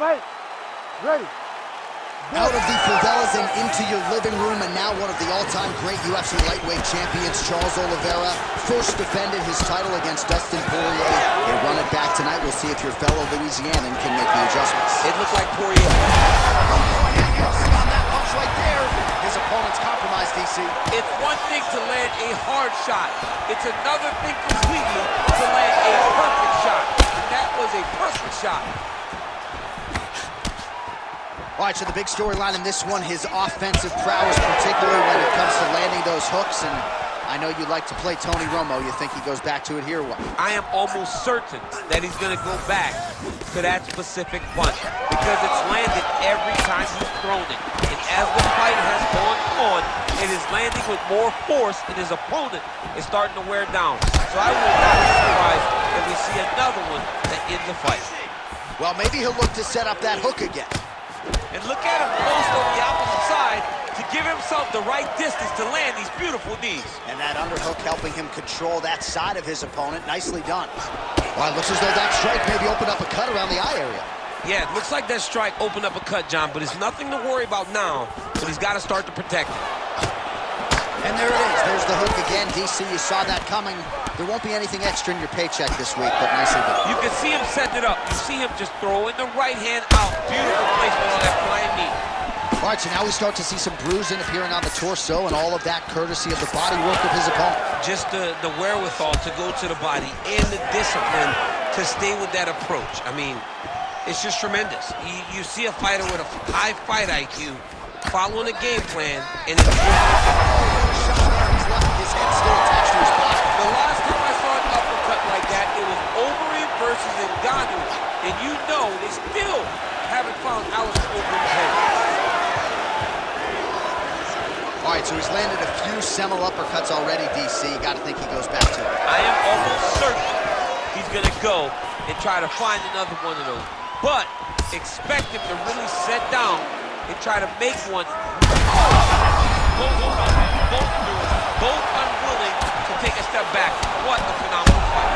fight. Ready. Out of the favelas and into your living room, and now one of the all-time great UFC lightweight champions, Charles Oliveira, first defended his title against Dustin Poirier. They run it back tonight. We'll see if your fellow Louisianan can make the adjustments. It looked like Poirer. On that punch right there, his opponent's compromised, DC. It's one thing to land a hard shot. It's another thing completely to land a perfect shot. And that was a perfect shot. All right, so the big storyline in this one, his offensive prowess, particularly when it comes to landing those hooks. And I know you like to play Tony Romo. You think he goes back to it here or what? I am almost certain that he's going to go back to that specific punch because it's landed every time he's thrown it. And as the fight has gone on, it is landing with more force, and his opponent is starting to wear down. So I will not be surprised if we see another one that ends the fight. Well, maybe he'll look to set up that hook again. And look at him post on the opposite side to give himself the right distance to land these beautiful knees. And that underhook helping him control that side of his opponent. Nicely done. Well, it looks as though that strike maybe opened up a cut around the eye area. Yeah, it looks like that strike opened up a cut, John, but it's nothing to worry about now, but he's got to start to protect it. And there it is. There's the hook again. DC, you saw that coming. There won't be anything extra in your paycheck this week, but nicely done. You can see him setting it up. You see him just throwing the right hand out. Beautiful placement on that flying knee. All right, so now we start to see some bruising appearing on the torso, and all of that courtesy of the body work of his opponent. Just the wherewithal to go to the body and the discipline to stay with that approach. I mean, it's just tremendous. You see a fighter with a high fight IQ following a game plan, and it's his head still attached to his body. the last time I saw an uppercut like that, it was Overeem versus Ngannou, and you know they still haven't found Alistair Overeem's head. All right, so he's landed a few seminal uppercuts already, DC. You got to think he goes back to it. I am almost certain he's going to go and try to find another one of those. But expect him to really sit down and try to make one. Both unwilling to take a step back. What a phenomenal fight.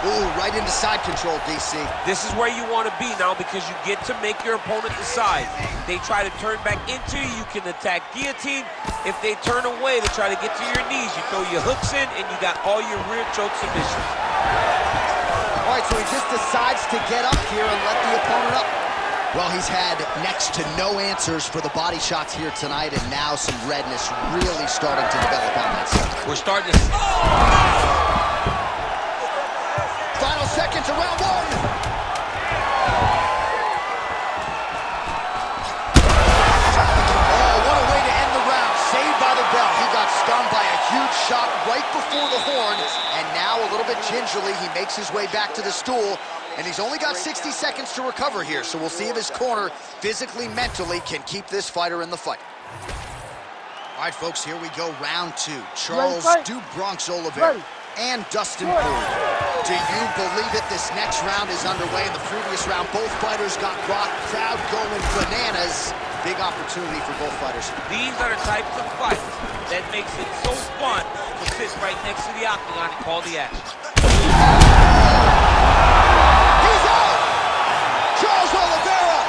Ooh, right into side control, DC. This is where you want to be now because you get to make your opponent decide. They try to turn back into you, you can attack guillotine. If they turn away to try to get to your knees, you throw your hooks in and you got all your rear choke submissions. All right, so he just decides to get up here and let the opponent up. Well, he's had next to no answers for the body shots here tonight, and now some redness really starting to develop on that side. We're starting to see. Final seconds of round one. Oh, what a way to end the round. Saved by the bell. He got stunned by a huge shot right before the horn, and now a little bit gingerly, he makes his way back to the stool. And he's only got 60 seconds to recover here, so we'll see if his corner, physically, mentally, can keep this fighter in the fight. All right, folks, here we go, round two. Charles "Du Bronx" Oliveira and Dustin Poirer. Do you believe it? This next round is underway. In the previous round, both fighters got rocked. Crowd going bananas. Big opportunity for both fighters. These are the types of fights that makes it so fun to sit right next to the octagon and call the action. He's out! Charles Oliveira!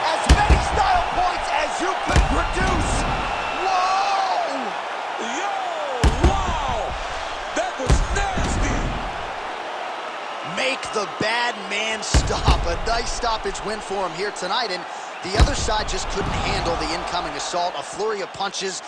As many style points as you could produce. Whoa! Yo! Wow! That was nasty! Make the bad man stop. A nice stoppage win for him here tonight, and the other side just couldn't handle the incoming assault. A flurry of punches.